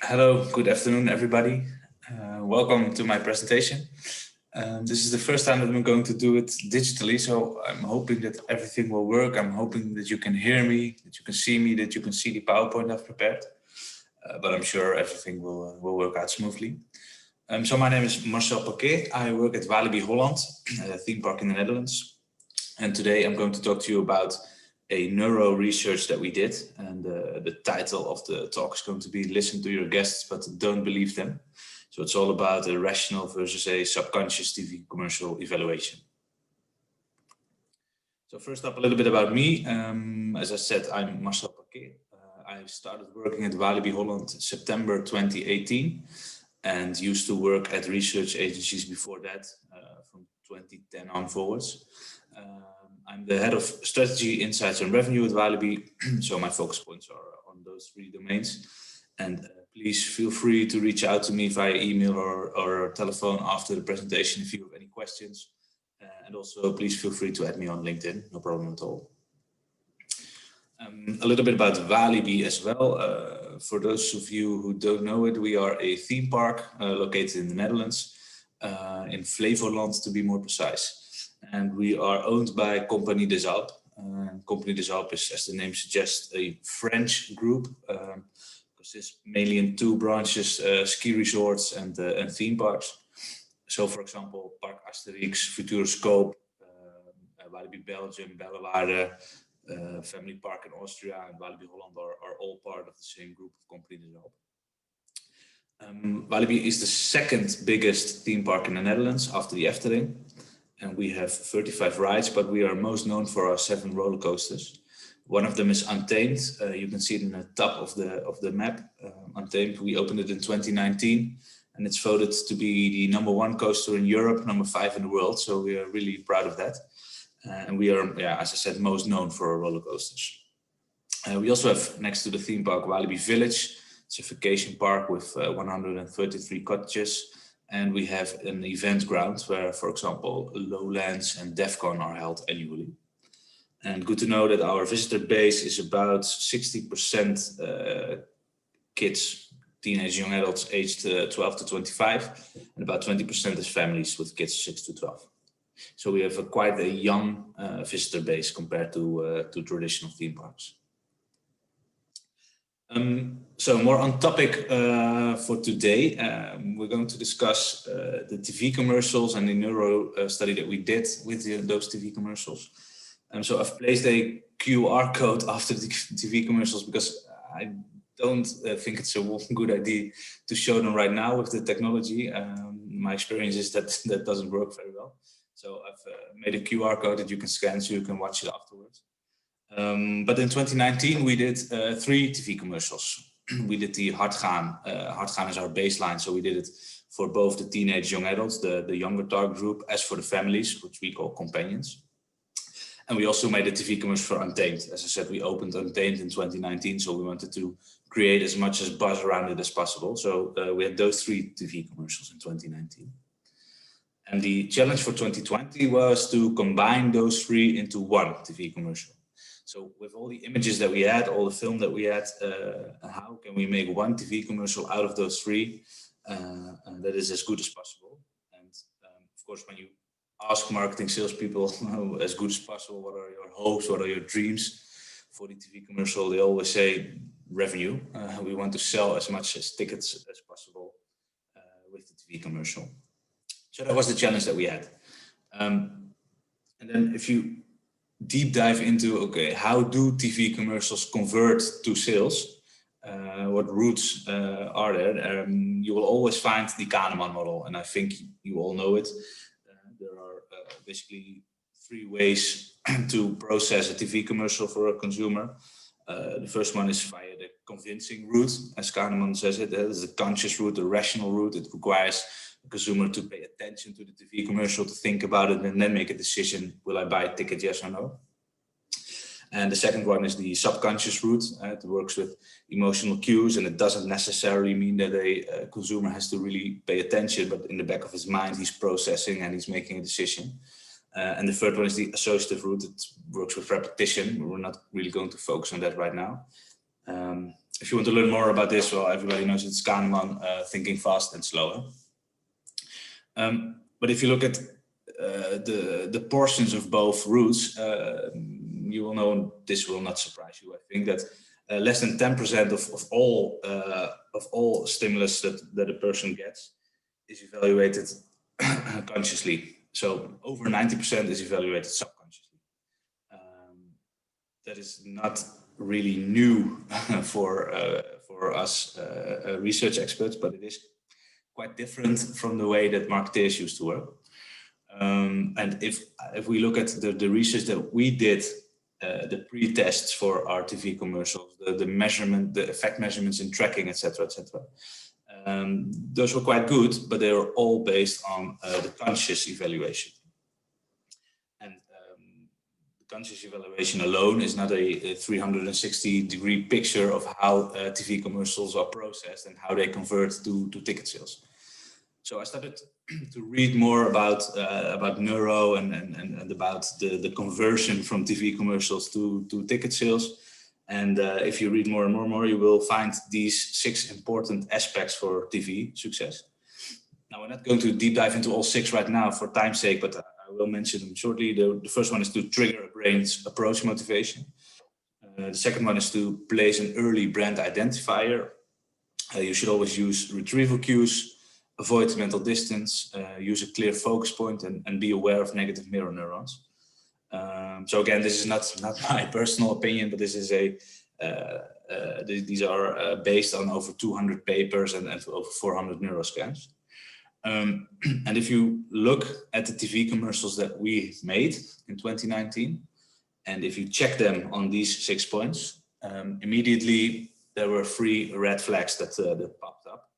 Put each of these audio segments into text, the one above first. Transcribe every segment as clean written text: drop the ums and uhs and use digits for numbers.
Hello, good afternoon, everybody. Welcome to my presentation. This is the first time that I'm going to do it digitally, so I'm hoping that everything will work. I'm hoping that you can hear me, that you can see me, that you can see the PowerPoint I've prepared. But I'm sure everything will work out smoothly. So my name is Marcel Paquet. I work at Walibi Holland, a theme park in the Netherlands. And today I'm going to talk to you about a neuro research that we did. And the title of the talk is going to be Listen to Your Guests, but Don't Believe Them. So it's all about a rational versus a subconscious TV commercial evaluation. So first up, a little bit about me. As I said, I'm Marcel Paquet. I started working at Walibi Holland September 2018 and used to work at research agencies before that, from 2010 on forwards. I'm the head of strategy, insights and revenue at Walibi. So my focus points are on those three domains. And please feel free to reach out to me via email or telephone after the presentation if you have any questions. And also please feel free to add me on LinkedIn, no problem at all. A little bit about Walibi as well. For those of you who don't know it, we are a theme park located in the Netherlands, in Flevoland to be more precise. And we are owned by Compagnie des Alpes. Compagnie des Alpes is, as the name suggests, a French group. Consists mainly in two branches, ski resorts and theme parks. So, for example, Park Asterix, Futuroscope, Walibi Belgium, Bellewaarde, Family Park in Austria, and Walibi Holland are all part of the same group of Compagnie des Alpes. Walibi is the second biggest theme park in the Netherlands after the Efteling. And we have 35 rides, but we are most known for our 7 roller coasters. One of them is Untamed. You can see it in the top of the map. Untamed, we opened it in 2019, and it's voted to be the #1 coaster in Europe, #5 in the world. So we are really proud of that. And we are, as I said, most known for our roller coasters. We also have next to the theme park Walibi Village. It's a vacation park with 133 cottages. And we have an event ground where, for example, Lowlands and DEFCON are held annually. And good to know that our visitor base is about 60% kids, teenage young adults aged 12 to 25, and about 20% is families with kids 6 to 12. So we have quite a young visitor base compared to traditional theme parks. So more on topic for today, we're going to discuss the TV commercials and the neuro study that we did with those TV commercials. So I've placed a QR code after the TV commercials because I don't think it's a good idea to show them right now with the technology. My experience is that that doesn't work very well. So I've made a QR code that you can scan so you can watch it afterwards. But in 2019, we did 3 TV commercials. We did the Hard Gaan. Hard Gaan is our baseline, so we did it for both the teenage young adults, the younger target group, as for the families, which we call companions. And we also made a TV commercial for Untamed. As I said, we opened Untamed in 2019, so we wanted to create as much as buzz around it as possible. So we had those 3 TV commercials in 2019. And the challenge for 2020 was to combine those 3 into one TV commercial. So with all the images that we had, all the film that we had, how can we make one TV commercial out of those 3 that is as good as possible? And of course, when you ask marketing salespeople as good as possible, what are your hopes, what are your dreams for the TV commercial, they always say revenue. We want to sell as much as tickets as possible with the TV commercial. So that was the challenge that we had. And then if you deep dive into, okay, how do TV commercials convert to sales? What routes are there? You will always find the Kahneman model, and I think you all know it. There are basically 3 ways to process a TV commercial for a consumer. The first one is via the convincing route, as Kahneman says it. That is the conscious route, the rational route. It requires the consumer to pay attention to the TV commercial, to think about it, and then make a decision: will I buy a ticket, yes or no? And the second one is the subconscious route. It works with emotional cues, and it doesn't necessarily mean that a consumer has to really pay attention, but in the back of his mind, he's processing and he's making a decision. And the third one is the associative route. It works with repetition. We're not really going to focus on that right now. if you want to learn more about this, well, everybody knows it's Kahneman, thinking fast and slower. But if you look at the portions of both routes, you will know, this will not surprise you, I think, that less than 10% of all stimulus that a person gets is evaluated consciously. So over 90% is evaluated subconsciously. That is not really new for us research experts, but it is quite different from the way that marketeers used to work. And if we look at the research that we did, the pre-tests for our TV commercials, the measurement, the effect measurements in tracking, etc., etc. Those were quite good, but they were all based on the conscious evaluation. And the conscious evaluation alone is not a 360-degree picture of how TV commercials are processed and how they convert to ticket sales. So I started to read more about NEURO and about the conversion from TV commercials to ticket sales. And if you read more and more, you will find these 6 important aspects for TV success. Now, we're not going to deep dive into all 6 right now for time's sake, but I will mention them shortly. The first one is to trigger a brain's approach motivation. The second one is to place an early brand identifier. You should always use retrieval cues, avoid mental distance, use a clear focus point, and be aware of negative mirror neurons. So again, this is not my personal opinion, but this is these are based on over 200 papers and over 400 neuroscans. And if you look at the TV commercials that we made in 2019, and if you check them on these 6 points, immediately there were 3 red flags that popped up.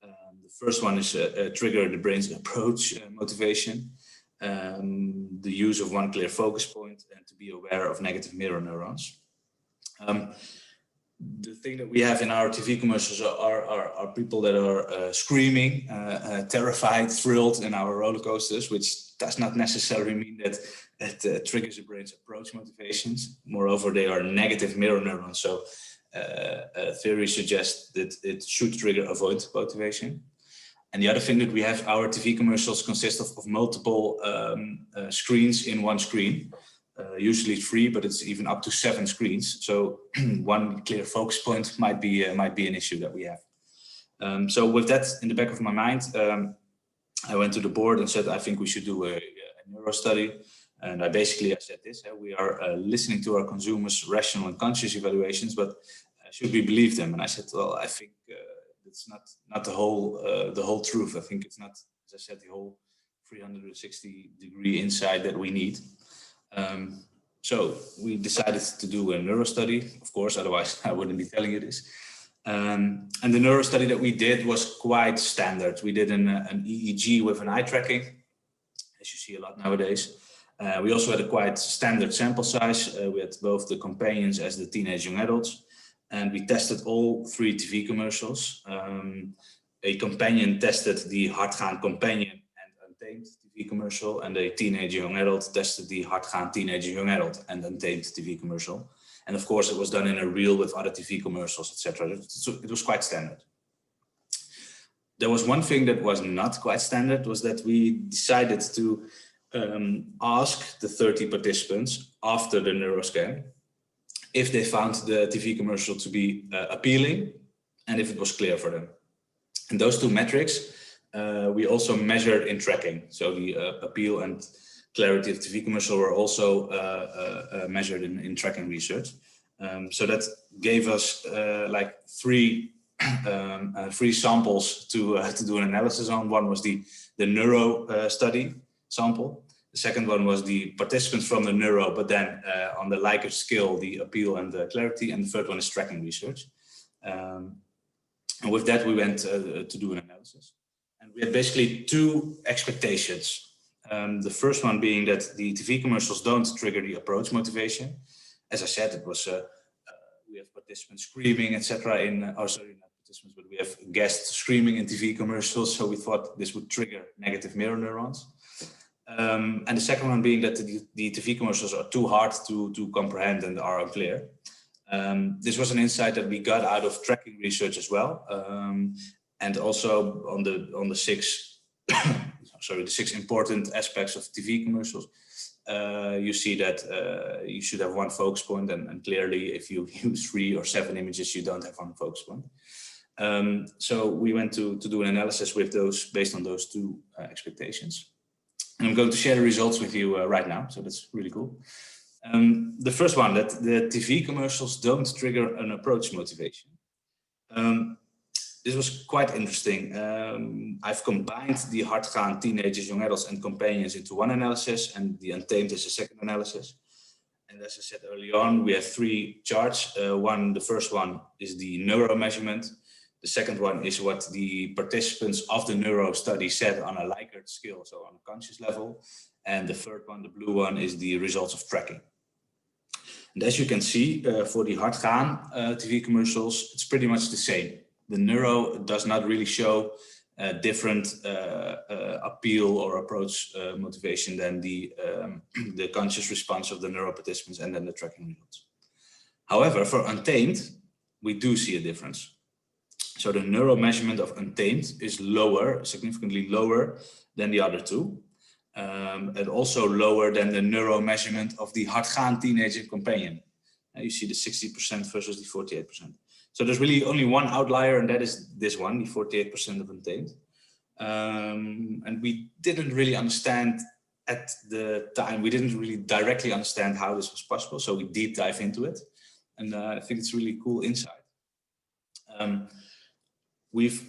The first one is trigger the brain's approach motivation, the use of one clear focus point, and to be aware of negative mirror neurons. The thing that we have in our TV commercials are people that are screaming, terrified, thrilled in our roller coasters, which does not necessarily mean that it triggers the brain's approach motivations. Moreover, they are negative mirror neurons, so theory suggests that it should trigger avoid motivation. And the other thing that we have, our TV commercials consist of multiple screens in one screen, usually 3, but it's even up to 7 screens. So one clear focus point might be an issue that we have. So with that in the back of my mind, I went to the board and said, I think we should do a neuro study. And I said this, we are listening to our consumers' rational and conscious evaluations, but should we believe them? And I said, well, I think it's not the whole truth. I think it's not, as I said, the whole 360-degree insight that we need. So we decided to do a neuro study, of course, otherwise I wouldn't be telling you this. And the neuro study that we did was quite standard. We did an EEG with an eye tracking, as you see a lot nowadays. We also had a quite standard sample size. We had both the companions as the teenage young adults. And we tested all 3 TV commercials. A companion tested the hardgaan companion and untamed TV commercial, and a teenage young adult tested the hardgaan teenage young adult and untamed TV commercial. And of course, it was done in a reel with other TV commercials, etc. So it was quite standard. There was one thing that was not quite standard, was that we decided to ask the 30 participants after the neuroscan if they found the TV commercial to be appealing and if it was clear for them. And those 2 metrics we also measured in tracking. So the appeal and clarity of TV commercial were also measured in tracking research. So that gave us like 3 samples to do an analysis on. One was the neuro study sample. The second one was the participants from the neuro, but then on the Likert scale, the appeal and the clarity. And the third one is tracking research. And with that, we went to do an analysis. And we had basically 2 expectations. The first one being that the TV commercials don't trigger the approach motivation. As I said, it was we have participants screaming, etc. Sorry, not participants, but we have guests screaming in TV commercials. So we thought this would trigger negative mirror neurons. And the second one being that the TV commercials are too hard to comprehend and are unclear. This was an insight that we got out of tracking research as well, and also on the six, sorry, the 6 important aspects of TV commercials. You see that you should have one focus point, and clearly, if you use 3 or 7 images, you don't have one focus point. So we went to do an analysis with those based on those 2 expectations. And I'm going to share the results with you right now, so that's really cool. The first one, that the TV commercials don't trigger an approach motivation. This was quite interesting. I've combined the hardgaan teenagers, young adults and companions into one analysis, and the untamed is a second analysis. And as I said early on, we have 3 charts. The first one is the neuro measurement. The second one is what the participants of the neuro study said on a Likert scale, so on a conscious level. And the third one, the blue one, is the results of tracking. And as you can see, for the hardgaan TV commercials, it's pretty much the same. The neuro does not really show different appeal or approach motivation than the conscious response of the neuro participants and then the tracking results. However, for untamed, we do see a difference. So the neuro measurement of untamed is lower, significantly lower than the other 2. And also lower than the neuro measurement of the hardgaan teenager companion. You see the 60% versus the 48%. So there's really only one outlier, and that is this one, the 48% of untamed. And we didn't really understand at the time, we didn't really directly understand how this was possible. So we deep dive into it. And I think it's really cool insight. We've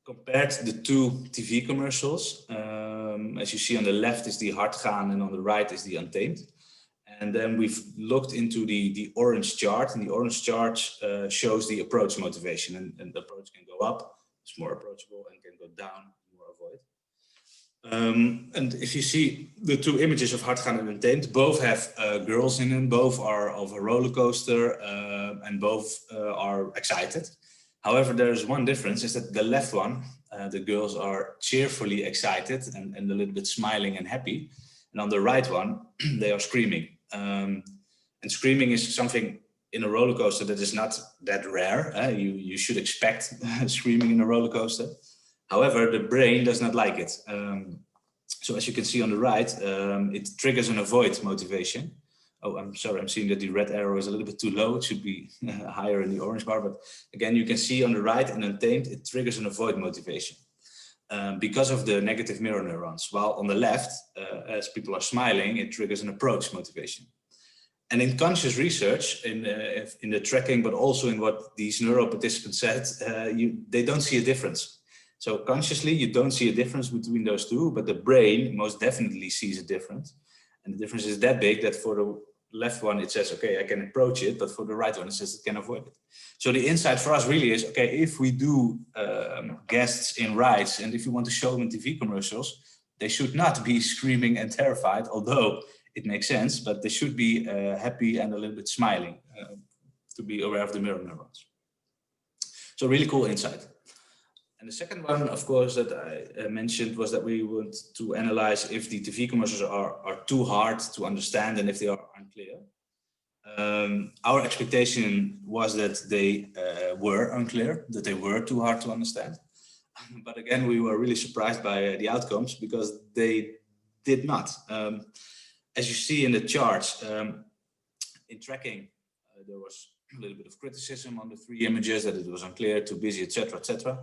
compared the 2 TV commercials. As you see on the left is the hardgaan and on the right is the untamed. And then we've looked into the orange chart, and the orange chart shows the approach motivation, and the approach can go up, it's more approachable, and can go down, more avoid. And if you see the 2 images of hardgaan and untamed, both have girls in them, both are of a roller coaster, and both are excited. However, there's one difference, is that the left one, the girls are cheerfully excited and a little bit smiling and happy. And on the right one, they are screaming. And screaming is something in a roller coaster that is not that rare. You should expect screaming in a roller coaster. However, the brain does not like it. So as you can see on the right, it triggers an avoid motivation. Oh, I'm sorry, I'm seeing that the red arrow is a little bit too low. It should be higher in the orange bar. But again, you can see on the right in untamed, it triggers an avoid motivation because of the negative mirror neurons. While on the left, as people are smiling, it triggers an approach motivation. And in conscious research, in the tracking, but also in what these neuro participants said, they don't see a difference. So consciously, you don't see a difference between those 2, but the brain most definitely sees a difference. And the difference is that big that for the left one, it says, okay, I can approach it, but for the right one, it says it can avoid it. So the insight for us really is, okay, if we do guests in rides, and if you want to show them in TV commercials, they should not be screaming and terrified, although it makes sense, but they should be happy and a little bit smiling to be aware of the mirror neurons. So really cool insight. And the second one, of course, that I mentioned was that we want to analyze if the TV commercials are too hard to understand and if they are unclear. Our expectation was that they were unclear, that they were too hard to understand. But again, we were really surprised by the outcomes because they did not. As you see in the charts, in tracking, there was a little bit of criticism on the 3 images, that it was unclear, too busy, etc., etc.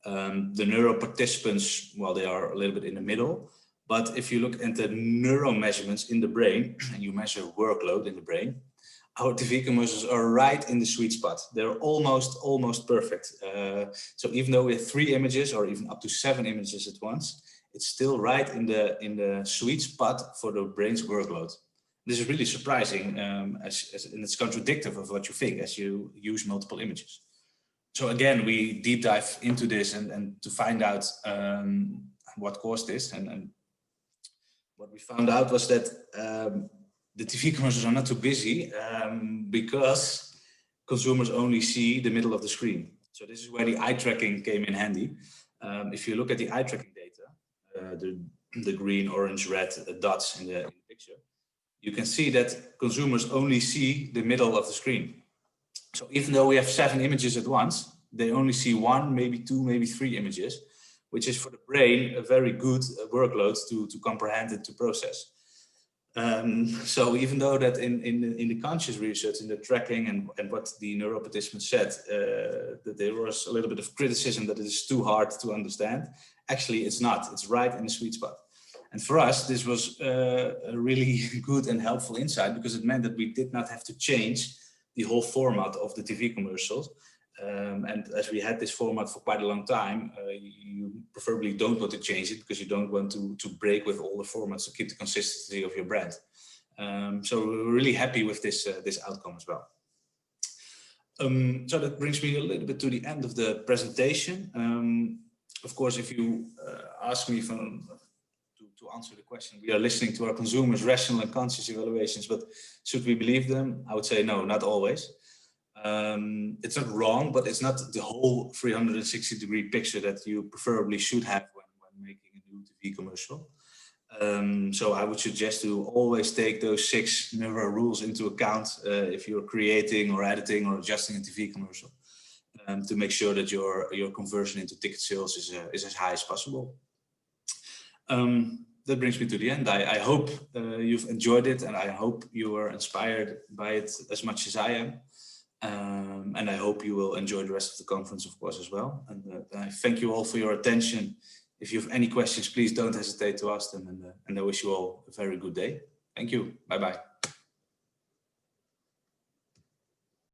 The neuro participants, well, they are a little bit in the middle. But if you look at the neuro measurements in the brain, and you measure workload in the brain, our TV commercials are right in the sweet spot. They're almost perfect. So even though we have 3 images or even up to 7 images at once, it's still right in the sweet spot for the brain's workload. This is really surprising, and it's contradictory of what you think as you use multiple images. So again, we deep dive into this and to find out what caused this. And what we found out was that the TV commercials are not too busy because consumers only see the middle of the screen. So this is where the eye tracking came in handy. If you look at the eye tracking data, the green, orange, red dots in the picture, you can see that consumers only see the middle of the screen. So even though we have 7 images at once, they only see 1, maybe 2, maybe 3 images, which is for the brain a very good workload to comprehend and to process. So even though that in the conscious research, in the tracking and what the neuro participants said, that there was a little bit of criticism that it is too hard to understand, actually it's not. It's right in the sweet spot. And for us, this was a really good and helpful insight, because it meant that we did not have to change the whole format of the TV commercials. And as we had this format for quite a long time, you preferably don't want to change it, because you don't want to break with all the formats to keep the consistency of your brand. So we're really happy with this outcome as well. So that brings me a little bit to the end of the presentation. Of course, if you ask me to answer the question, we are listening to our consumers' rational and conscious evaluations, but should we believe them? I would say no, not always. It's not wrong, but it's not the whole 360-degree picture that you preferably should have when making a new TV commercial. So I would suggest to always take those 6 NEURO rules into account if you're creating or editing or adjusting a TV commercial, to make sure that your conversion into ticket sales is as high as possible. That brings me to the end. I hope you've enjoyed it, and I hope you were inspired by it as much as I am. And I hope you will enjoy the rest of the conference, of course, as well. And I thank you all for your attention. If you have any questions, please don't hesitate to ask them. And I wish you all a very good day. Thank you. Bye-bye.